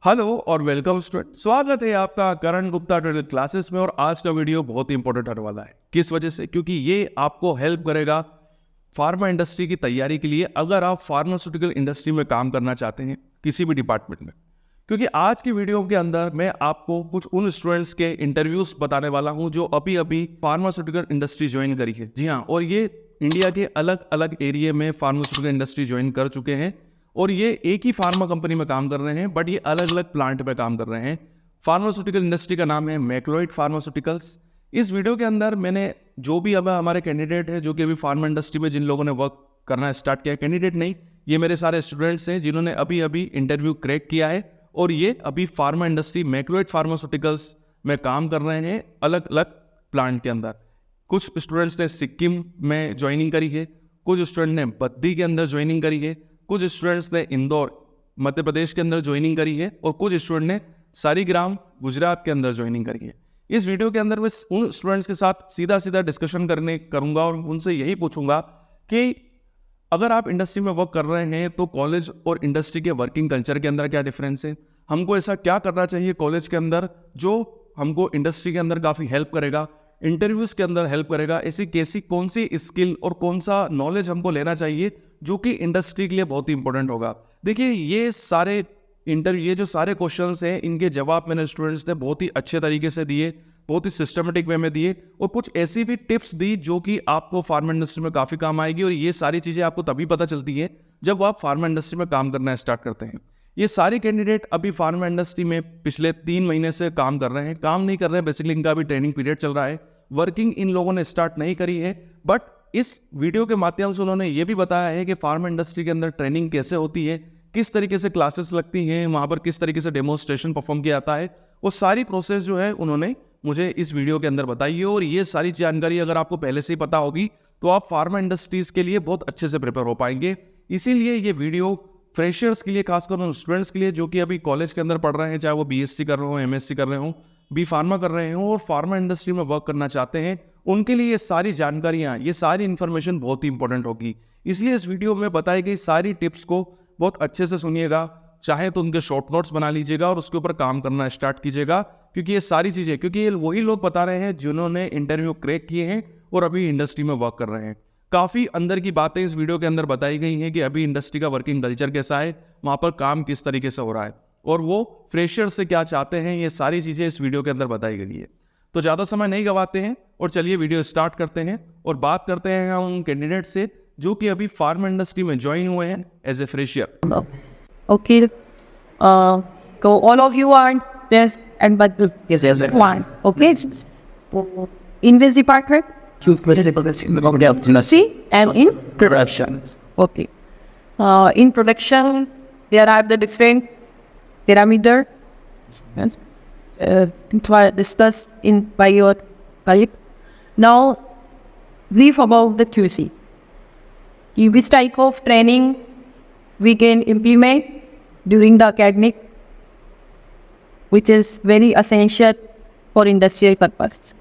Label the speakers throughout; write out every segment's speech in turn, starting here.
Speaker 1: Hello और welcome student. स्वागत है आपका करण गुप्ता ट्रेडर क्लासेस में। और आज का वीडियो बहुत ही इंपॉर्टेंट होने वाला है। किस वजह से? क्योंकि ये आपको हेल्प करेगा फार्मा इंडस्ट्री की तैयारी के लिए, अगर आप फार्मास्यूटिकल इंडस्ट्री में काम करना चाहते हैं किसी भी डिपार्टमेंट में। क्योंकि आज की वीडियो के अंदर मैं आपको कुछ उन स्टूडेंट्स के इंटरव्यूज बताने वाला हूं जो अभी अभी फार्मास्यूटिकल इंडस्ट्री ज्वाइन करी है। जी हाँ, और ये इंडिया के अलग अलग एरिया में फार्मास्यूटिकल इंडस्ट्री ज्वाइन कर चुके हैं और ये एक ही फार्मा कंपनी में काम कर रहे हैं, बट ये अलग अलग प्लांट पे काम कर रहे हैं। फार्मास्यूटिकल इंडस्ट्री का नाम है मैक्लोइड फार्मास्यूटिकल्स। इस वीडियो के अंदर मैंने जो भी अब हमारे कैंडिडेट है जो कि अभी फार्मा इंडस्ट्री में जिन लोगों ने वर्क करना स्टार्ट किया, कैंडिडेट नहीं, ये मेरे सारे स्टूडेंट्स हैं जिन्होंने अभी अभी इंटरव्यू क्रैक किया है और ये अभी फार्मा इंडस्ट्री मैक्लोइड फार्मास्यूटिकल्स में काम कर रहे हैं अलग अलग प्लांट के अंदर। कुछ स्टूडेंट्स ने सिक्किम में ज्वाइनिंग करी है, कुछ स्टूडेंट ने बद्दी के अंदर ज्वाइनिंग करी है, कुछ स्टूडेंट्स ने इंदौर मध्य प्रदेश के अंदर ज्वाइनिंग करी है और कुछ स्टूडेंट ने सारीग्राम गुजरात के अंदर ज्वाइनिंग करी है। इस वीडियो के अंदर मैं उन स्टूडेंट्स के साथ सीधा सीधा डिस्कशन करूंगा और उनसे यही पूछूंगा कि अगर आप इंडस्ट्री में वर्क कर रहे हैं तो कॉलेज और इंडस्ट्री के वर्किंग कल्चर के अंदर क्या डिफरेंस है, हमको ऐसा क्या करना चाहिए कॉलेज के अंदर जो हमको इंडस्ट्री के अंदर काफ़ी हेल्प करेगा, इंटरव्यूज के अंदर हेल्प करेगा, ऐसी कैसी कौन सी स्किल और कौन सा नॉलेज हमको लेना चाहिए जो कि इंडस्ट्री के लिए बहुत ही इंपॉर्टेंट होगा। देखिए, ये जो सारे क्वेश्चंस हैं इनके जवाब मैंने स्टूडेंट्स ने बहुत ही अच्छे तरीके से दिए, बहुत ही सिस्टमेटिक वे में दिए और कुछ ऐसी भी टिप्स दी जो कि आपको फार्मा इंडस्ट्री में काफ़ी काम आएगी। और ये सारी चीज़ें आपको तभी पता चलती है जब आप फार्मा इंडस्ट्री में काम करना स्टार्ट करते हैं। ये सारे कैंडिडेट अभी फार्मा इंडस्ट्री में पिछले 3 महीने से काम कर रहे हैं, काम नहीं कर रहे हैं, बेसिकली इनका अभी ट्रेनिंग पीरियड चल रहा है, वर्किंग इन लोगों ने स्टार्ट नहीं करी है। बट इस वीडियो के माध्यम से उन्होंने ये भी बताया है कि फार्मा इंडस्ट्री के अंदर ट्रेनिंग कैसे होती है, किस तरीके से क्लासेस लगती हैं, वहाँ पर किस तरीके से डेमोन्स्ट्रेशन परफॉर्म किया जाता है, वो सारी प्रोसेस जो है उन्होंने मुझे इस वीडियो के अंदर बताई है। और ये सारी जानकारी अगर आपको पहले से ही पता होगी तो आप फार्मा इंडस्ट्रीज के लिए बहुत अच्छे से प्रिपेयर हो पाएंगे। इसीलिए ये वीडियो फ्रेशर्स के लिए, खासकर उन स्टूडेंट्स के लिए जो कि अभी कॉलेज के अंदर पढ़ रहे हैं, चाहे वो बीएससी कर रहे हो, एमएससी कर रहे हो, बी फार्मा कर रहे हो और फार्मा इंडस्ट्री में वर्क करना चाहते हैं, उनके लिए ये सारी जानकारियाँ, ये सारी इन्फॉर्मेशन बहुत ही इंपॉर्टेंट होगी। इसलिए इस वीडियो में बताई गई सारी टिप्स को बहुत अच्छे से सुनिएगा, चाहे तो उनके शॉर्ट नोट्स बना लीजिएगा और उसके ऊपर काम करना स्टार्ट कीजिएगा। क्योंकि ये सारी चीज़ें, क्योंकि ये वही लोग बता रहे हैं जिन्होंने इंटरव्यू क्रैक किए हैं और अभी इंडस्ट्री में वर्क कर रहे हैं। काफ़ी अंदर की बातें इस वीडियो के अंदर बताई गई हैं कि अभी इंडस्ट्री का वर्किंग कल्चर कैसा है, वहाँ पर काम किस तरीके से हो रहा है और वो फ्रेशर से क्या चाहते हैं, ये सारी चीज़ें इस वीडियो के अंदर बताई गई है। तो ज़्यादा समय नहीं गवाते हैं और चलिए वीडियो स्टार्ट करते हैं और बात करते हैं हम उन कैंडिडेट से जो कि अभी फार्मा इंडस्ट्री में ज्वाइन हुए हैं as a fresher.
Speaker 2: Okay. So all of you are yes and but yes one. Okay. In this department, see and in production. Okay. In production, there are the different parameters. Discussed in by your colleague. Now, brief about the QC. Which type of training we can implement during the academic, which is very essential for industrial purpose.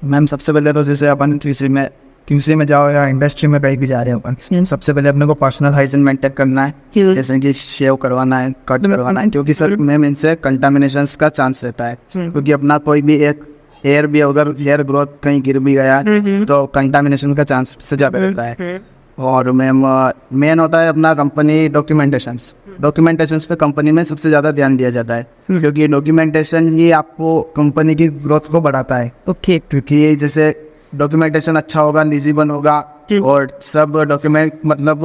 Speaker 3: Ma'am, सबसे पहले तो जैसे अपन QC में जाओ या industry में कहीं भी जा रहे हैं अपन, सबसे पहले अपने को पर्सनल हाइजीन मेंटेन करना है, जैसे कि शेव करवाना है, कट करवाना है, क्योंकि सर मैम इनसे कंटामिनेशंस का चांस रहता है। क्योंकि अपना कोई भी एक हेयर भी अगर हेयर ग्रोथ कहीं गिर भी गया तो कंटामिनेशन का चांस से ज़्यादा रहता है। और मैम मेन होता है अपना कंपनी डॉक्यूमेंटेशंस पे कंपनी में सबसे ज़्यादा ध्यान दिया जाता है, क्योंकि डॉक्यूमेंटेशन ही आपको कंपनी की ग्रोथ को बढ़ाता है। ओके, क्योंकि जैसे डॉक्यूमेंटेशन अच्छा होगा, लीजिबल होगा और सब डॉक्यूमेंट मतलब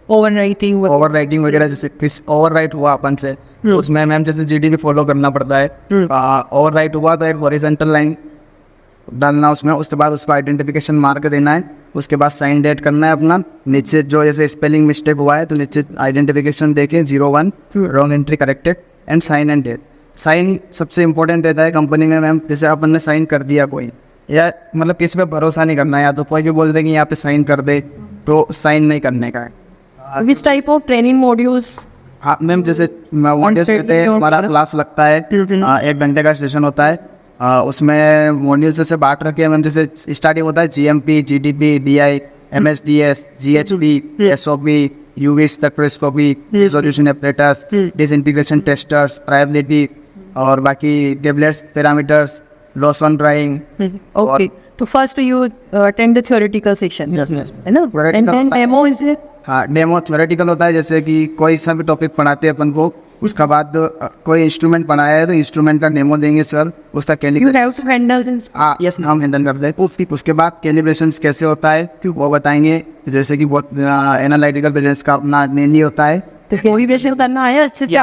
Speaker 3: ओवर राइटिंग वगैरह, जैसे किस ओवर राइट हुआ अपन से उसमें मैम जैसे जीडीपी फॉलो करना पड़ता है। ओवर राइट हुआ तो एक हॉरिजॉन्टल लाइन डालना उसमें, उसके बाद उसको आइडेंटिफिकेशन मार्क देना है, उसके बाद साइन डेट करना है अपना, नीचे जो जैसे स्पेलिंग मिस्टेक हुआ है तो नीचे आइडेंटिफिकेशन देखें 01 wrong entry corrected and sign and date. Sign सबसे इंपॉर्टेंट रहता है कंपनी में मैम। जैसे अपन ने साइन कर दिया कोई, या मतलब किसी पे भरोसा नहीं करना है, या तो कोई भी बोल दे कि यहाँ पे साइन कर दे तो साइन नहीं करने का है।
Speaker 2: Which type of training modules?
Speaker 3: हाँ मैम, जैसे मॉड्यूल्स कहते हैं, हमारा क्लास लगता है, 1 घंटे का सेशन होता है, उसमें मॉड्यूल्स से बांट रखे हैं मैम। जैसे स्टार्टिंग होता है GMP, GDP, DI, MSDS, GHP, SOP, UV spectroscopy, resolution apparatus, disintegration testers, friability और बाकी tablets, parameters, loss on drying.
Speaker 2: Okay. So first you attend the theoretical section.
Speaker 3: Yes.
Speaker 2: है ना?
Speaker 3: Theoretical
Speaker 2: And then
Speaker 3: होता है।
Speaker 2: demo is it?
Speaker 3: हाँ, demo theoretical होता है, जैसे कि कोई सा भी टॉपिक पढ़ाते हैं अपन को, उसका बाद कोई इंस्ट्रूमेंट पढ़ाया है तो इंस्ट्रूमेंट का डेमो देंगे सर, उसका
Speaker 2: You
Speaker 3: calibration
Speaker 2: have to handle this.
Speaker 3: Yes हम हैंडल करते हैं। उसके बाद कैलिब्रेशन कैसे होता है वो बताएंगे, जैसे कि बहुत एनालिटिकल बैलेंस का अपना मेनली होता है।
Speaker 2: तो कैलिब्रेशन करना है अच्छे से।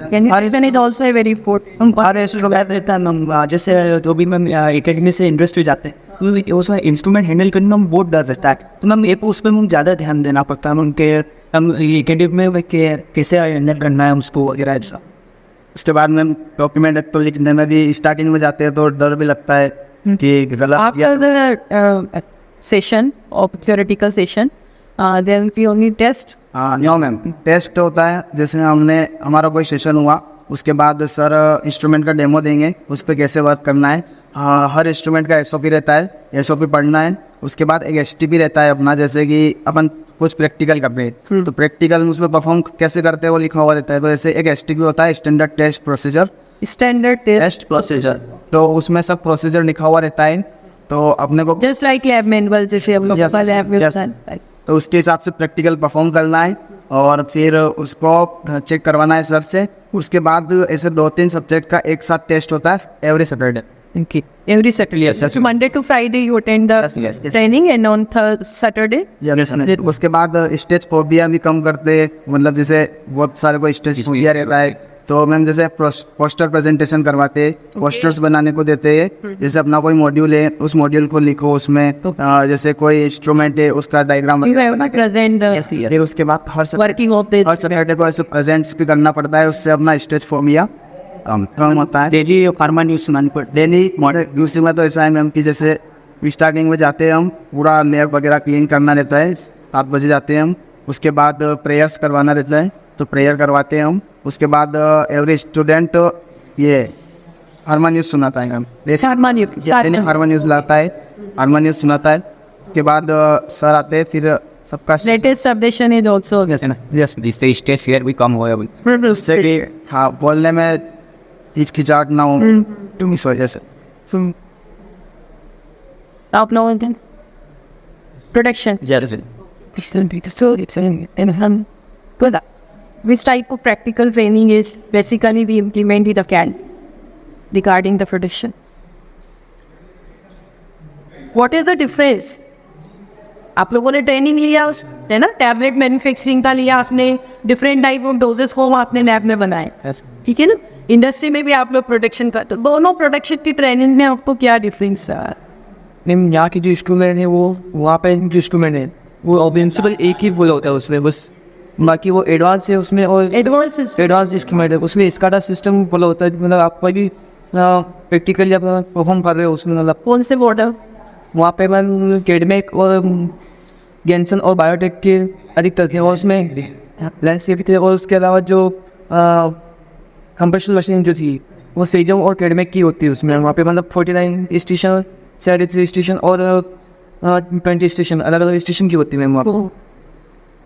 Speaker 2: Calibration is also a very important.
Speaker 4: हर ऐसे लोग रहता है मैम, जैसे जो भी मैम एकेडमी से इंडस्ट्री जाते हैं तो उसमें इंस्ट्रूमेंट हैंडल करने में बहुत डर रहता है, तो मैम एक उस पर मैम ज़्यादा ध्यान देना पड़ता है उनके, हम एकेडमी में कैसे हैंडल करना है उसको वगैरह ऐसा।
Speaker 3: उसके बाद में डॉक्यूमेंट तो लिखने में भी स्टार्टिंग में जाते हैं तो डर भी लगता है कि गलत
Speaker 2: After the session of theoretical session, there will be only test.
Speaker 3: हाँ नो मैम, टेस्ट होता है। जैसे हमारा कोई सेशन हुआ, उसके बाद सर इंस्ट्रूमेंट का डेमो देंगे, उस पर कैसे वर्क करना है। हर इंस्ट्रूमेंट का SOP रहता है, SOP पढ़ना है। उसके बाद एक STP रहता है अपना, जैसे कि अपन कुछ प्रैक्टिकल कर रहे हैं तो प्रैक्टिकल में उसमें परफॉर्म कैसे करते हैं वो लिखा हुआ रहता है। तो ऐसे एक STP होता है, standard test procedure,
Speaker 2: Standard test.
Speaker 3: Test procedure, तो उसमें सब प्रोसीजर लिखा हुआ रहता है। तो अपने को
Speaker 2: Just like lab manual, जैसे हम लोग
Speaker 3: Yes,
Speaker 2: का lab में
Speaker 3: yes.
Speaker 2: होता है।
Speaker 3: तो उसके हिसाब से प्रैक्टिकल परफॉर्म करना है और फिर उसको चेक करवाना है सर से। उसके बाद ऐसे 2-3 सब्जेक्ट का एक साथ टेस्ट होता है every Saturday.
Speaker 2: Okay. Every Saturday.
Speaker 3: Yes, yes.
Speaker 2: So Monday to Friday you attend the
Speaker 3: Yes, yes, yes.
Speaker 2: training, and on Saturday.
Speaker 3: उसके बाद स्टेज फोबिया भी कम करते हैं, मतलब जैसे बहुत सारे को स्टेज फोबिया रहता है तो मैम जैसे पोस्टर प्रेजेंटेशन करवाते हैं, पोस्टर्स बनाने को देते हैं। जैसे अपना कोई मॉड्यूल है, उस मॉड्यूल को लिखो, उसमें जैसे कोई इंस्ट्रूमेंट है उसका diagram
Speaker 2: You have to present the
Speaker 3: फिर उसके बाद हर
Speaker 2: working of this.
Speaker 3: सैटरडे को ऐसे प्रेजेंट्स भी करना पड़ता है, उससे अपना स्टेज फोबिया कम होता है।
Speaker 4: डेली फार्मा न्यूज़ सुनानी पड़ती
Speaker 3: डेली यूसी में तो ऐसा है मैम कि जैसे स्टार्टिंग में जाते हैं हम, पूरा लैब वगैरह क्लीन करना रहता है, 7 बजे जाते हैं हम। उसके बाद प्रेयर्स करवाना रहता है तो प्रेयर करवाते हैं हम। उसके बाद एवरी स्टूडेंट ये फार्मा न्यूज़ सुनाता है ma'am,
Speaker 2: Pharma news.
Speaker 3: Pharma news लाता है, फार्मा न्यूज़ सुनाता है। उसके बाद सर आते हैं, फिर सबका
Speaker 2: Latest updation is also.
Speaker 3: Yes
Speaker 4: stage fear भी कम हुआ है।
Speaker 3: जिससे कि हाँ बोलने में हिचकिचाहट ना हो तुम इस वजह से।
Speaker 2: Up now and then. Protection. So it's in which type of practical training is basically we implement in the CAD regarding the protection. What is the difference? आप लोगों ने ट्रेनिंग लिया उस है ना, टैबलेट मैन्युफैक्चरिंग का लिया आपने, different type of doses form आपने लैब में बनाए, ठीक है ना। इंडस्ट्री में भी आप लोग प्रोटेक्शन का, तो दोनों प्रोटेक्शन की ट्रेनिंग में आपको क्या डिफरेंस रहा?
Speaker 4: मैम यहाँ की जो इंस्ट्रूमेंट है वो वहाँ पे जो इंस्ट्रूमेंट है वो ऑब्वियसली एक ही बोल होता है उसमें, बस बाकी वो एडवांस है उसमें, और
Speaker 2: एडवांस
Speaker 4: एडवांस इंस्ट्रूमेंट है उसमें। इसका सिस्टम बोला होता है, मतलब आप कोई भी प्रैक्टिकली आप परफॉर्म कर रहे हो उसमें, मतलब
Speaker 2: कौन से मॉडल?
Speaker 4: वहाँ पे मैम कैडमेक और गेंसन और बायोटेक के अधिकतर थे, और उसमें लैंडस्केप थे, और उसके अलावा जो कंप्रेशन मशीन जो थी वो सेजम और कैडमेक की होती है उसमें। वहाँ पे मतलब 49 स्टेशन, 73 स्टेशन और 20 स्टेशन अलग अलग स्टेशन की होती है मैम वहाँ पे,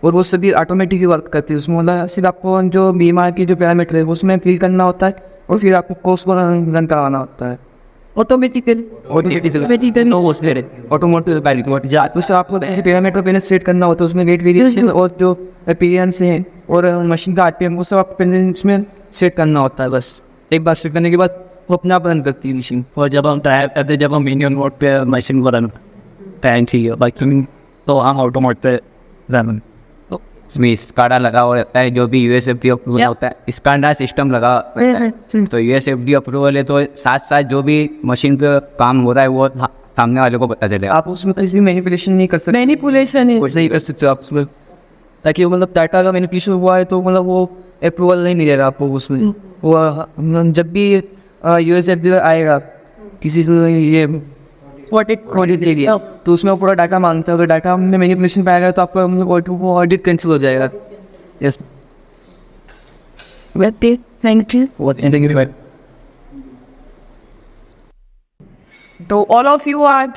Speaker 4: और वो सभी ऑटोमेटिक ही वर्क करती है उसमें। मतलब सिर्फ आपको जो बीमार की जो पैरामीटर है उसमें फिल करना होता है, और फिर आपको कोर्स को रन करवाना होता है
Speaker 2: ऑटोमेटिकली।
Speaker 4: ऑटोमोटिव उससे आपको पैरामीटर पहले सेट करना होता है, उसमें रेट वेरिएशन और जो अपीयरेंस है और मशीन का RPM वो सब आपको पहले उसमें सेट करना होता है। बस एक बार सेट करने के बाद वो अपने आप रन करती है मशीन। और जब हम ट्राई करते हैं, जब हम मिनिमम मोड पे मशीन को रन टाइम चाहिए बाकी तो हम ऑटोमोटिव रन
Speaker 5: इसमें स्काडा लगा हुआ रहता है, जो भी USFDA अप्रूवल होता है स्काडा सिस्टम लगा, तो USFDA अप्रूवल है तो साथ साथ जो भी मशीन पे काम हो रहा है वो सामने वाले को पता चलेगा।
Speaker 4: आप उसमें किसी भी मैनिपुलेशन नहीं कर सकते,
Speaker 2: मैनिपुलेशन
Speaker 4: कुछ नहीं कर सकते आप उसमें, ताकि वो मतलब डाटा का मैनिपुलेशन हुआ है तो मतलब वो अप्रूवल नहीं मिलेगा आपको उसमें। वो जब भी USFDA आएगा किसी ये ऑडिट के लिए तो उसमें वो पूरा डाटा मांगता है, अगर डाटा में मैनिपुलेशन पाएगा तो आपका मतलब वो ऑडिट कैंसिल हो जाएगा। Yes
Speaker 2: thank you. So all of you are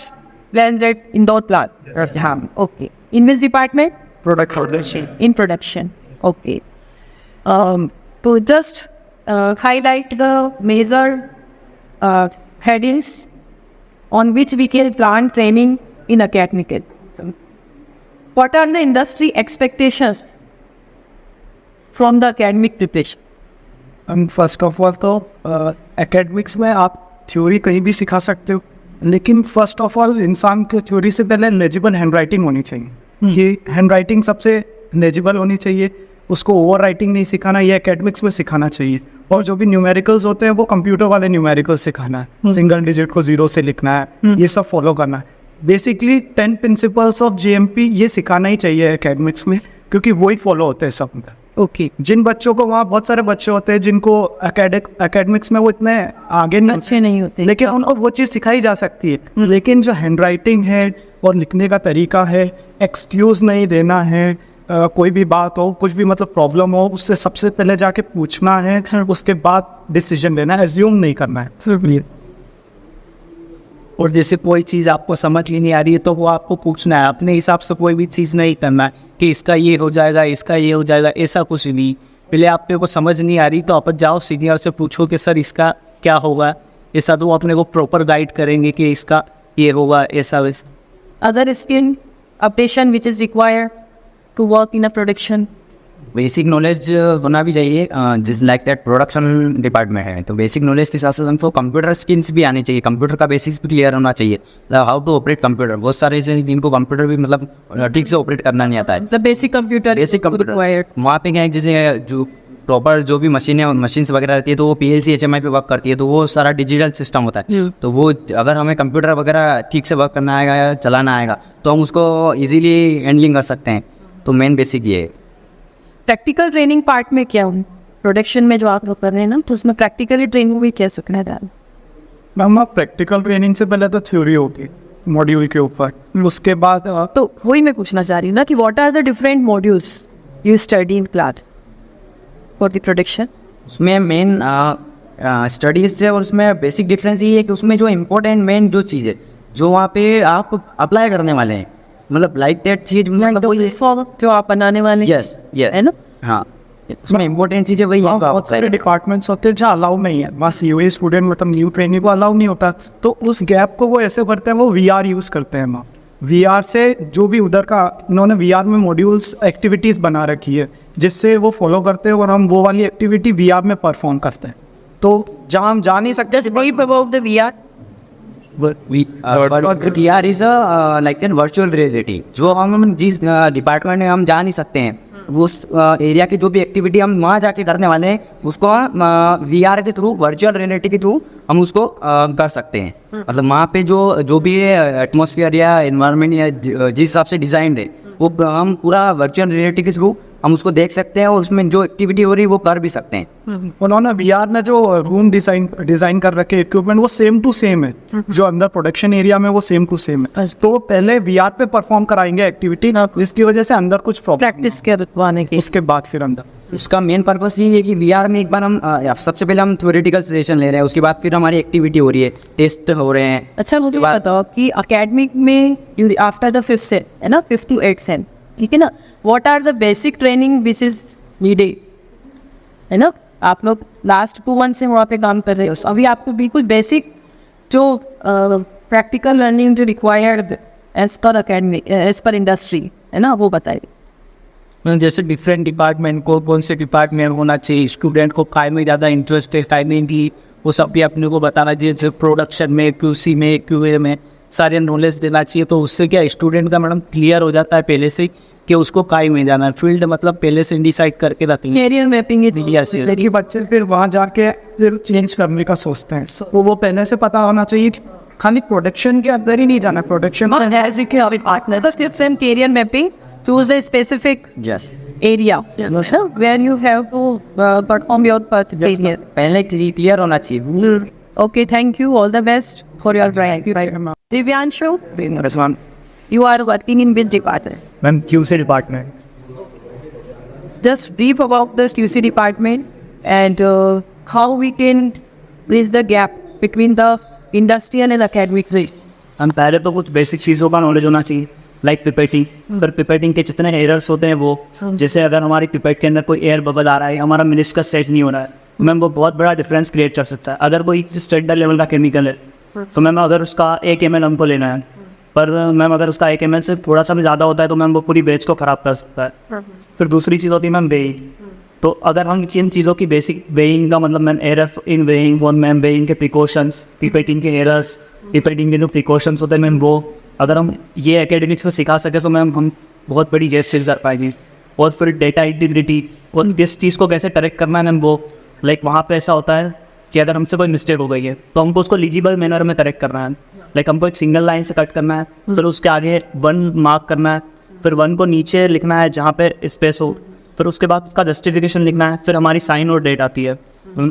Speaker 2: blended in Indore plant.
Speaker 3: Yes.
Speaker 2: Okay. In which department? in production. Okay. To just highlight the major headings on which we can plan training in academic education. What are the industry expectations from the academic preparation?
Speaker 3: First of all तो academics में आप theory कहीं भी सिखा सकते हो, लेकिन first of all इंसान के थ्योरी से पहले लेजिबल हैंड राइटिंग होनी चाहिए। ये हैंड राइटिंग सबसे लेजिबल होनी चाहिए, उसको ओवर राइटिंग नहीं सिखाना, ये एकेडमिक्स में सिखाना चाहिए। और जो भी न्यूमेरिकल्स होते हैं वो कंप्यूटर वाले न्यूमेरिकल्स सिखाना है, सिंगल डिजिट को जीरो से लिखना है, ये सब फॉलो करना है। बेसिकली 10 प्रिंसिपल्स ऑफ जीएमपी ये सिखाना ही चाहिए एकेडमिक्स में, क्योंकि वही फॉलो होते हैं सब।
Speaker 2: Okay.
Speaker 3: जिन बच्चों को, वहाँ बहुत सारे बच्चे होते हैं जिनको एकेडमिक्स में वो इतने आगे
Speaker 2: अच्छे नहीं होते,
Speaker 3: लेकिन उनको वो चीज़ सिखाई जा सकती है। लेकिन जो हैंड राइटिंग है और लिखने का तरीका है, एक्सक्यूज़ नहीं देना है, कोई भी बात हो, कुछ भी मतलब प्रॉब्लम हो, उससे सबसे पहले जाके पूछना है, उसके बाद डिसीजन लेना है, एज्यूम नहीं करना है।
Speaker 4: और जैसे कोई चीज़ आपको समझ ही नहीं आ रही है तो वो आपको पूछना है, अपने हिसाब से कोई भी चीज़ नहीं करना है कि इसका ये हो जाएगा, इसका ये हो जाएगा, ऐसा कुछ नहीं। पहले आपने को समझ नहीं आ रही तो आप जाओ सीनियर से पूछो कि सर इसका क्या होगा, ऐसा तो वो अपने को प्रॉपर गाइड करेंगे कि इसका ये होगा, ऐसा वैसा।
Speaker 2: other skill updation which is required to work in a production?
Speaker 5: Basic knowledge होना भी चाहिए, जिस लाइक दैट प्रोडक्शन डिपार्टमेंट है तो बेसिक नॉलेज के साथ साथ हमको कंप्यूटर स्किल्स भी आनी चाहिए, कंप्यूटर का बेसिक्स भी क्लियर होना चाहिए, हाउ टू ऑपरेट कंप्यूटर। बहुत सारे ऐसे जिनको कंप्यूटर भी मतलब ठीक से ऑपरेट करना नहीं आता है,
Speaker 2: The basic computer
Speaker 5: basic
Speaker 2: is
Speaker 5: computer
Speaker 2: required.
Speaker 5: वहाँ पे क्या है, जैसे जो प्रॉपर जो भी मशीन्स वगैरह रहती है तो वो PLC HMI पे वर्क करती है, तो वो सारा डिजिटल सिस्टम होता है। तो वो अगर हमें कंप्यूटर वगैरह ठीक से वर्क करना आएगा या चलाना आएगा तो हम उसको ईजिली हैंडलिंग कर सकते हैं। तो मेन बेसिक ये है।
Speaker 2: प्रैक्टिकल ट्रेनिंग पार्ट में क्या हूँ, प्रोडक्शन में जो आप लोग कर रहे हैं ना, तो उसमें प्रैक्टिकली ट्रेनिंग भी क्या सकना है?
Speaker 3: मैम आप प्रैक्टिकल ट्रेनिंग से पहले तो थ्योरी होगी मॉड्यूल के ऊपर, उसके बाद
Speaker 2: तो वही मैं पूछना चाह रही हूँ ना कि what are the different modules you study in class for the production?
Speaker 5: उसमें मेन स्टडीज़ है और उसमें बेसिक डिफरेंस ये है कि उसमें जो इम्पोर्टेंट मेन जो चीज़ है जो वहाँ पे आप अप्लाई करने वाले हैं, मतलब लाइक दैट चीज
Speaker 2: जो आप बनाने वाले
Speaker 5: यस
Speaker 2: है ना,
Speaker 5: हाँ उसमें इम्पोर्टेंट चीज़ें वही है।
Speaker 3: बहुत सारे डिपार्टमेंट्स होते हैं जहाँ अलाउ नहीं है, बस यूए स्टूडेंट मतलब न्यू ट्रेनिंग को अलाउ नहीं होता, तो उस गैप को वो ऐसे भरते हैं, वो VR यूज़ करते हैं। वहाँ VR से जो भी उधर का इन्होंने VR में मॉड्यूल्स एक्टिविटीज़ बना रखी है जिससे वो फॉलो करते हैं और हम वो वाली एक्टिविटी VR में परफॉर्म करते हैं। तो जहाँ हम जा नहीं सकते,
Speaker 2: just brief about the VR।
Speaker 5: VR is like an virtual reality, जो हम जिस डिपार्टमेंट में हम जा नहीं सकते हैं उस एरिया की जो भी एक्टिविटी हम वहाँ जाके करने वाले हैं उसको VR के थ्रू, वर्चुअल रियलिटी के थ्रू हम उसको कर सकते हैं। मतलब वहाँ पे जो भी एटमॉस्फेयर या एनवायरनमेंट या जिस हिसाब से डिज़ाइंड है वो हम पूरा वर्चुअल रियलिटी के थ्रू हम उसको देख सकते हैं और उसमें जो एक्टिविटी हो रही है वो कर भी सकते हैं।
Speaker 3: उन्होंने VR में जो रूम डिज़ाइन कर रखे इक्विपमेंट वो सेम टू सेम है, जो अंदर प्रोडक्शन एरिया में वो सेम टू सेम है। तो वो पहले VR पे परफॉर्म कराएंगे एक्टिविटी, जिसकी वजह से अंदर कुछ प्रॉब्लम
Speaker 2: प्रैक्टिस करवाने की,
Speaker 3: उसके बाद फिर अंदर।
Speaker 5: उसका मेन पर्पस ये है कि VR में एक बार हम सबसे पहले हम थ्योरेटिकल सेशन ले रहे हैं, उसके बाद फिर हमारी एक्टिविटी हो रही है, टेस्ट हो रहे हैं।
Speaker 2: अच्छा मुझे बताओ कि अकेडमिक में आफ्टर द 5th सेम है ना, 5th to 8th सेम, ठीक है ना, what are the basic training which is needed, है ना? आप लोग लास्ट 2 months से वहाँ पे काम कर रहे हो, अभी आपको बिल्कुल बेसिक जो प्रैक्टिकल लर्निंग जो required as per academic as per industry है ना, वो बताइए।
Speaker 4: जैसे डिफरेंट डिपार्टमेंट को कौन से डिपार्टमेंट होना चाहिए, स्टूडेंट को काय में ज़्यादा इंटरेस्ट है, काय में की, वो सब भी अपने को बताना चाहिए। जैसे प्रोडक्शन में, QC में, QA में सारे नॉलेज देना चाहिए। तो उससे क्या स्टूडेंट का मैडम क्लियर हो जाता है पहले से कि उसको काय में जाना है, फील्ड मतलब पहले से डिसाइड करके रखते हैं।
Speaker 2: कैरियर मैपिंग
Speaker 3: लेकिन बच्चे फिर वहाँ जाके फिर चेंज करने का सोचते हैं, तो वो पहले से पता होना चाहिए कि खाली प्रोडक्शन के अंदर ही नहीं जाना, production
Speaker 2: partner the steps and career mapping, choose a specific
Speaker 5: Yes.
Speaker 2: area where you have to perform your career.
Speaker 5: पहले क्लियर होना चाहिए।
Speaker 2: Okay, thank you, all the best for your drive. Divyanshu, you are working in which department?
Speaker 3: Ma'am QC department.
Speaker 2: Just brief about the QC department and how we can bridge the gap between the industrial and academic.
Speaker 4: हम पहले तो कुछ basic चीज़ों का knowledge होना चाहिए,
Speaker 6: like पिपेटिंग, पर पिपेटिंग के जितने एरर्स होते हैं वो, जैसे अगर हमारी पिपेट के अंदर कोई एयर बबल आ रहा है, हमारा मिनिस्कस सेट नहीं हो रहा है, मैम वो बहुत बड़ा डिफरेंस क्रिएट कर सकता है। अगर कोई स्टैंडर्ड लेवल का केमिकल है तो मैम अगर उसका 1 ml हमको लेना है, पर मैम अगर उसका 1 ml से थोड़ा सा भी ज़्यादा होता है तो मैम वो पूरी बैच को ख़राब कर सकता है। फिर दूसरी चीज़ होती है मैम वेइंग। तो अगर हम इन चीज़ों की बेसिक वेइंग का मतलब मैम एरर इन वेइंग और मैम वेइंग के प्रिकॉशंस, पिपेटिंग के एरर्स, पिपेटिंग के जो प्रिकॉशंस होते हैं मैम वो अगर हम ये एकेडमिक्स में सिखा सके तो मैम हम बहुत बड़ी गेप सील कर पाएंगे। और फिर डेटा इंटीग्रिटी और इस चीज़ को कैसे करेक्ट करना है मैम वो लाइक वहाँ पे ऐसा होता है कि अगर हमसे कोई मिस्टेक हो गई है तो हमको उसको लीजिबल मैनर में करेक्ट करना है। लाइक हमको एक सिंगल लाइन से कट करना है, फिर उसके आगे 1 मार्क करना है, फिर 1 को नीचे लिखना है जहाँ पे स्पेस हो, फिर उसके बाद उसका जस्टिफिकेशन लिखना है, फिर हमारी साइन और डेट आती है।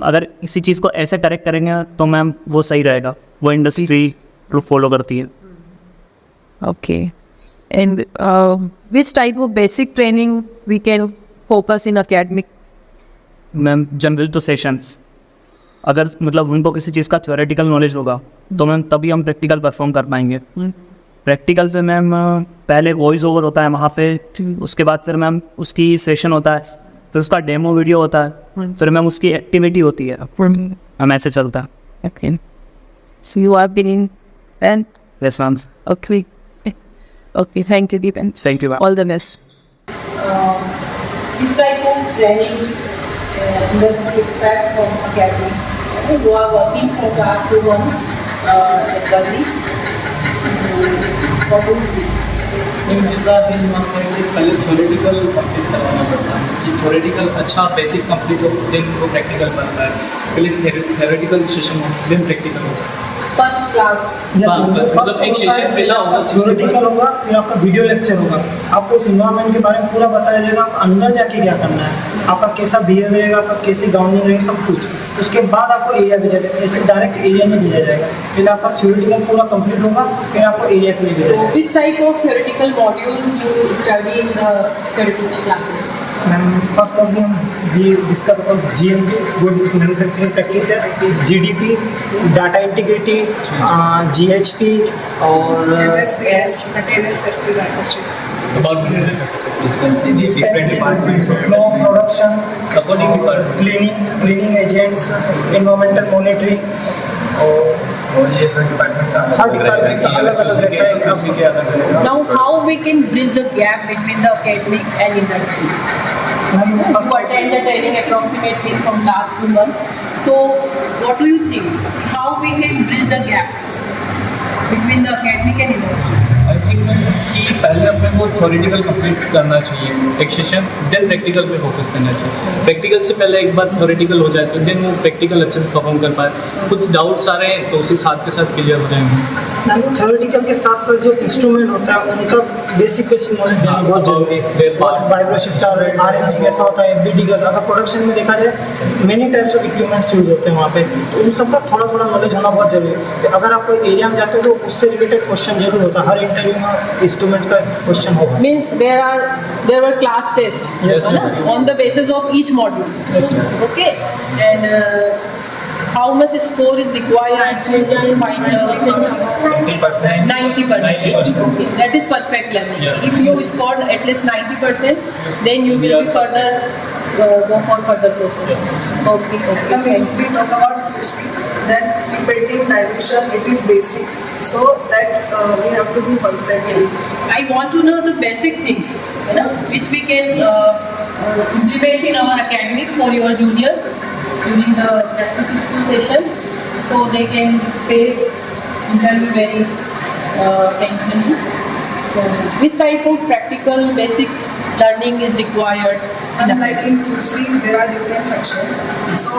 Speaker 6: अगर इसी चीज़ को ऐसे करेक्ट करेंगे तो मैम वो सही रहेगा, वो इंडस्ट्री फॉलो करती है।
Speaker 2: Okay. And which type of basic training we can focus in academic?
Speaker 6: Ma'am general तो सेशंस, अगर मतलब उनको किसी चीज़ का थ्योरेटिकल नॉलेज होगा तो मैम तभी हम प्रैक्टिकल परफॉर्म कर पाएंगे। प्रैक्टिकल से मैम पहले वॉइस ओवर होता है वहाँ पे, उसके बाद फिर मैम उसकी सेशन होता है, फिर उसका डेमो वीडियो होता है, फिर मैम उसकी एक्टिविटी होती है, मैम ऐसे चलता है।
Speaker 2: Okay. So you have been in and
Speaker 6: yes ma'am,
Speaker 2: okay. Okay, thank you, Deepan.
Speaker 6: Thank you ma'am.
Speaker 2: All the best.
Speaker 7: This type of training industry expect from academy. You are working from classroom at Gandhi. What do you think?
Speaker 8: Ma'am ऐसा भी मानना है कि पहले theoretical complete करवाना पड़ता है कि थ्योरेटिकल अच्छा बेसिक कंप्लीट हो देन वो प्रैक्टिकल बनता है। पहले थ्योरेटिकल सेशन हो देन प्रैक्टिकल हो।
Speaker 7: First class.
Speaker 8: मतलब एक सेशन पहला होगा,
Speaker 9: थ्योरेटिकल होगा, फिर आपका वीडियो लेक्चर होगा, आपको उस इन्वायरमेंट के बारे में पूरा बताया जाएगा, आप अंदर जाके क्या करना है, आपका कैसा बिहेव रहेगा, आपका कैसी ग्राउंडिंग रहेगी, सब कुछ। उसके बाद आपको एरिया भेजा जाएगा, ऐसे डायरेक्ट एरिया नहीं भेजा जाएगा, पहले आपका थ्योरेटिकल पूरा कंप्लीट होगा, फिर आपको एरिया पे नहीं भेजा जाएगा।
Speaker 7: Which type of theoretical modules you study in the theoretical classes?
Speaker 9: First of we discuss about GMP, good manufacturing practices, GDP, data integrity, GHP और
Speaker 7: Material safety
Speaker 9: flow production, cleaning agents, environmental monitoring और ये हर department का अलग अलग रहता है कि आप
Speaker 7: Now, how we can bridge the gap between the academic and industry? You attend the training approximately from last 2 months. So, what do you think? How we can bridge the gap between the academic and industry?
Speaker 8: I think ma'am कि पहले अपने को theoretical complete करना चाहिए एक session, then practical पे focus करना चाहिए। प्रैक्टिकल से पहले एक बार थ्योरेटिकल हो जाए तो देन वो प्रैक्टिकल अच्छे से परफॉर्म कर पाए। कुछ डाउट्स आ रहे हैं तो उसी साथ के साथ क्लियर हो जाएंगे।
Speaker 9: थ्योरेटिकल के साथ साथ जो इंस्ट्रूमेंट होता है उनका बेसिक नॉलेज देना बहुत जरूरी है। वाइब्रोशिफ्टर, RMG कैसा होता है, FBD का, अगर प्रोडक्शन में देखा जाए many types of equipments use होते हैं वहाँ पे, तो उन सबका थोड़ा थोड़ा नॉलेज होना बहुत जरूरी है। तो अगर आप कोई एरिया में जाते हो तो उससे रिलेटेड क्वेश्चन जरूर होता है, हर इंटरव्यू में इंस्ट्रूमेंट का क्वेश्चन होगा।
Speaker 7: Means there were class tests
Speaker 9: Yes,
Speaker 7: है ना? On the basis of each module.
Speaker 9: Yes, sir.
Speaker 7: Okay. And how much score is required to find
Speaker 8: 90%.
Speaker 7: 90%. Okay, that is perfect learning.
Speaker 8: Yeah.
Speaker 7: If you scored at least 90%, then you will be further go for further process.
Speaker 8: Yes.
Speaker 7: Okay.
Speaker 10: When we talk about QC, then preparing dilution, it is basic, so that we have to do perfectly.
Speaker 7: I want to know the basic things, you know, which we can implement in our academic for your juniors during the practice school session, so they can face interview very tensionally. So, which type of practical basic learning is required?
Speaker 10: And like in QC, there are different sections. So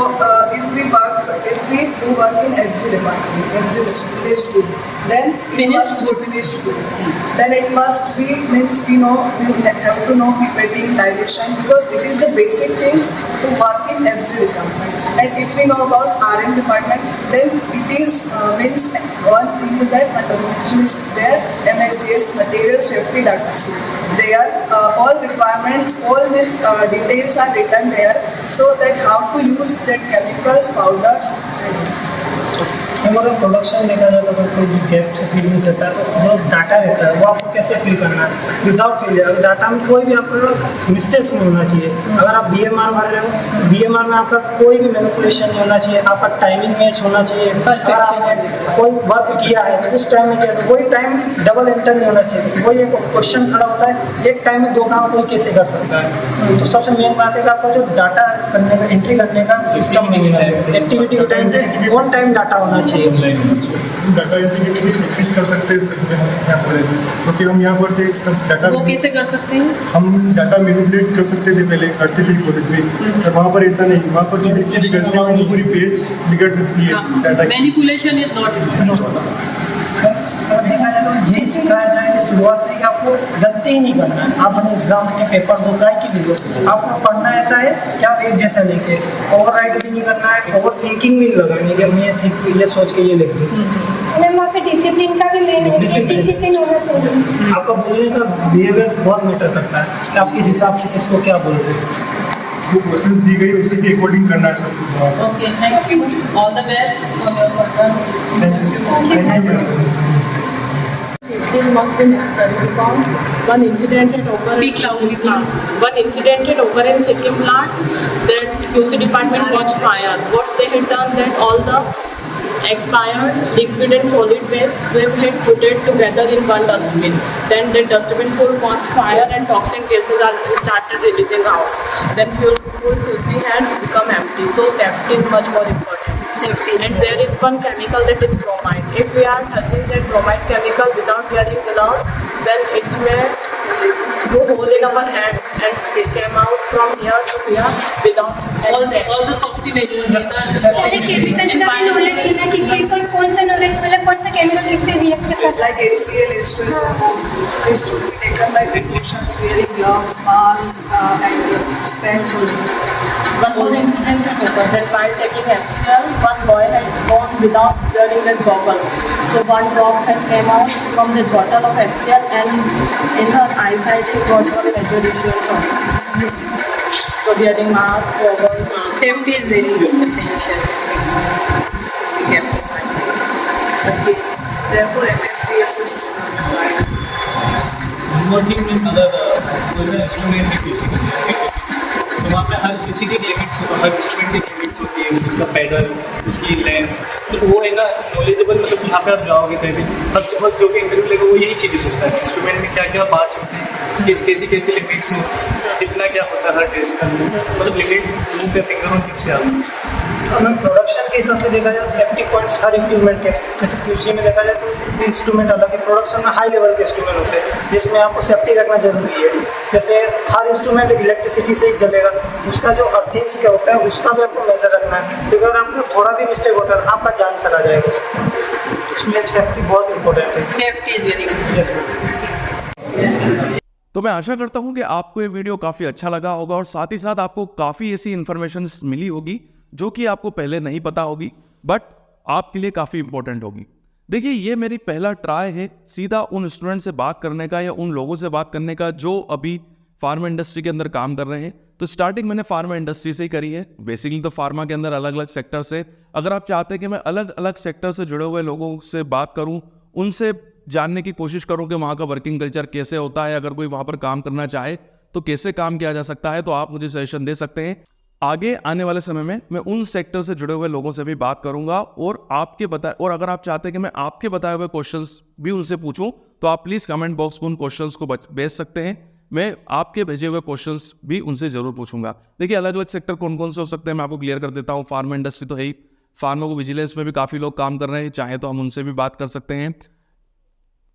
Speaker 10: if we do work in FG department, FG section, finished good, then it must be finished good. Then it must be, means we have to know pipetting, dilation, because it is the basic things to work in FG department. And if we know about RM department, then it is means one thing is that documentation is there, MSDS, material safety data sheet. They are all requirements, all means details are written there, so that how to use that chemicals, powders, and
Speaker 9: हम अगर production देखा जाए तो अगर कोई जो gap से feelings रहता है तो जो डाटा रहता है वो आपको कैसे फिल करना है विदाउट फेलियर। अगर डाटा में कोई भी आपका मिस्टेक्स नहीं होना चाहिए। अगर आप BMR भर रहे हो तो BMR में आपका कोई भी मैनिपुलेशन नहीं होना चाहिए, आपका टाइमिंग मैच होना चाहिए। अगर आपने कोई वर्क किया है तो उस टाइम में किया तो कोई टाइम डबल एंटर नहीं होना चाहिए। तो वही एक क्वेश्चन खड़ा होता है, एक टाइम में 2 काम कोई कैसे कर सकता है। तो सबसे मेन बात है कि आपका जो डाटा करने का एंट्री करने का सिस्टम नहीं होना चाहिए। एक्टिविटी के टाइम पे ऑन टाइम डाटा होना चाहिए।
Speaker 11: डाटा एंट्री की प्रैक्टिस कर सकते हैं क्योंकि हम यहाँ पर डाटा
Speaker 7: वो कैसे कर सकते हैं?
Speaker 11: हम डाटा मैनिपुलेट कर सकते थे, पहले करते थे कॉलेज में, पर वहाँ पर ऐसा नहीं। वहाँ पर जो चीज़ करते हैं वो पूरी पेज बिगड़ सकती है। Data
Speaker 7: manipulation is not.
Speaker 9: अगर देखा जाए तो यही सिखाया जाए कि शुरुआत से कि आपको गलती ही नहीं करना है। आप अपने एग्जाम्स के पेपर दो, काय की भी दो, आपको पढ़ना ऐसा है कि आप एक जैसा लिखे, ओवर भी नहीं करना है, ओवर थिंकिंग भी नहीं लगानी कि मैं ये सोच के ये लिख दूँ।
Speaker 12: मैम वहाँ पे डिसिप्लिन का भी मेन डिसिप्लिन होना चाहिए।
Speaker 9: आपका बोलने का बिहेवियर बहुत मैटर करता है कि आप किस हिसाब से किसको क्या बोल रहे हैं।
Speaker 11: जो क्वेश्चन दी गई उसी के अकॉर्डिंग करना है सब कुछ।
Speaker 7: Okay, thank you, all the best for your further.
Speaker 10: This must be necessary because one incident had occurred.
Speaker 7: Speak loudly, please.
Speaker 10: One incident had occurred in Sikkim plant that QC department caught fire. What they had done that all the expired liquid and solid waste they had put it together in one dustbin. Then the dustbin full caught fire and toxic gases are started releasing out. Then full QC had become empty. So safety is much more important.
Speaker 7: Safety.
Speaker 10: And there is one chemical that is bromide. If we are touching that bromide chemical without wearing gloves, then it may go hole in our hands and it came out from here to here without
Speaker 7: all the safety measures.
Speaker 12: अरे chemical का भी knowledge है ना कि कोई कौन सा knowledge मतलब कौन सा केमिकल किससे रिएक्ट करता है।
Speaker 10: like HCl H2SO4. So this should be taken by precautions, wearing gloves, mask, and specs also. One more incident had occurred that while taking HCl, one boy had gone without wearing the goggles. So one drop had came out from the bottle of HCl and in her eyesight he got one major issue from it. So wearing mask, goggles.
Speaker 7: Safety is very essential. Be careful.
Speaker 10: Okay. Therefore MSDS is required.
Speaker 8: Working में अगर कोई भी instrument है QC करने है तो वहाँ पे हर QC की लिमिट्स, हर इंस्ट्रूमेंट की लिमिट्स होती है, उसका पैडल, उसकी लेंथ। तो वो है ना नॉलेजेबल, मतलब जहाँ पे आप जाओगे कहीं भी फर्स्ट ऑफ ऑल जो भी इंटरव्यू लेगा वो यही चीज़ें पूछता है इंस्ट्रूमेंट में क्या क्या पार्ट्स होते हैं, कैसी लिमिट्स होती है, कितना क्या होता है हर टेस्ट का, मतलब लिमिट्स मुँह पे फिंगर और टिप से आती है।
Speaker 9: अगर प्रोडक्शन के हिसाब से देखा जाए सेफ्टी पॉइंट्स हर इंस्ट्रूमेंट के, जैसे QC में देखा जाए तो इंस्ट्रूमेंट अलग है, प्रोडक्शन में हाई लेवल के इंस्ट्रूमेंट होते हैं जिसमें आपको सेफ्टी रखना जरूरी है। जैसे हर इंस्ट्रूमेंट इलेक्ट्रिसिटी से ही चलेगा, उसका जो अर्थिंग्स क्या होता है उसका भी आपको मेजर रखना है, क्योंकि अगर आपको थोड़ा भी मिस्टेक होता है आपका जान चला जाएगा उसमें। तो उसमें सेफ्टी बहुत इंपॉर्टेंट है।
Speaker 7: Safety is very good.
Speaker 9: Yes.
Speaker 1: तो मैं आशा करता हूँ कि आपको ये वीडियो काफ़ी अच्छा लगा होगा और साथ ही साथ आपको काफ़ी ऐसी इन्फॉर्मेशन मिली होगी जो कि आपको पहले नहीं पता होगी बट आपके लिए काफ़ी इंपॉर्टेंट होगी। देखिए, ये मेरी पहला ट्राई है सीधा उन स्टूडेंट से बात करने का या उन लोगों से बात करने का जो अभी फार्मा इंडस्ट्री के अंदर काम कर रहे हैं। तो स्टार्टिंग मैंने फार्मा इंडस्ट्री से ही करी है। बेसिकली तो फार्मा के अंदर अलग अलग सेक्टर से, अगर आप चाहते हैं कि मैं अलग अलग सेक्टर से जुड़े हुए लोगों से बात करूं, उनसे जानने की कोशिश करूं कि वहाँ का वर्किंग कल्चर कैसे होता है, अगर कोई वहाँ पर काम करना चाहे तो कैसे काम किया जा सकता है, तो आप मुझे सजेशन दे सकते हैं। आगे आने वाले समय में मैं उन सेक्टर से जुड़े हुए लोगों से भी बात करूंगा और अगर आप चाहते हैं कि मैं आपके बताए हुए क्वेश्चंस भी उनसे पूछूं तो आप प्लीज़ कमेंट बॉक्स में उन क्वेश्चंस को भेज सकते हैं। मैं आपके भेजे हुए क्वेश्चंस भी उनसे जरूर पूछूंगा। देखिए, अलग अलग सेक्टर कौन कौन से हो सकते हैं मैं आपको क्लियर कर देता हूँ। फार्मा इंडस्ट्री तो है ही, फार्मा को विजिलेंस में भी काफ़ी लोग काम कर रहे हैं, चाहे तो हम उनसे भी बात कर सकते हैं।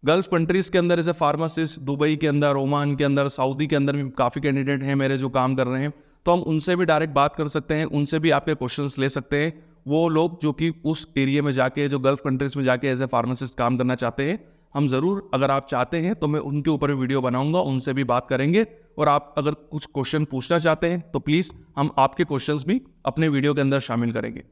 Speaker 1: गल्फ कंट्रीज़ के अंदर जैसे फार्मासिस्ट, दुबई के अंदर, ओमान के अंदर, सऊदी के अंदर भी काफ़ी कैंडिडेट हैं मेरे जो काम कर रहे हैं, तो हम उनसे भी डायरेक्ट बात कर सकते हैं, उनसे भी आपके क्वेश्चंस ले सकते हैं। वो लोग जो कि उस एरिया में जाके, जो गल्फ कंट्रीज़ में जाके एज ए फार्मासिस्ट काम करना चाहते हैं, हम ज़रूर, अगर आप चाहते हैं तो मैं उनके ऊपर भी वीडियो बनाऊंगा, उनसे भी बात करेंगे। और आप अगर कुछ क्वेश्चन पूछना चाहते हैं तो प्लीज़ हम आपके क्वेश्चंस भी अपने वीडियो के अंदर शामिल करेंगे।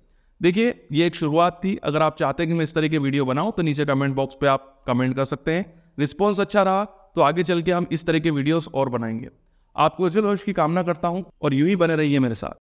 Speaker 1: देखिए, ये एक शुरुआत थी। अगर आप चाहते हैं कि मैं इस तरह के वीडियो बनाऊं तो नीचे कमेंट बॉक्स पे आप कमेंट कर सकते हैं। रिस्पॉन्स अच्छा रहा तो आगे चल के हम इस तरह के वीडियोस और बनाएंगे। आपको उज्जवल भविष्य की कामना करता हूं और यूं ही बने रहिए मेरे साथ।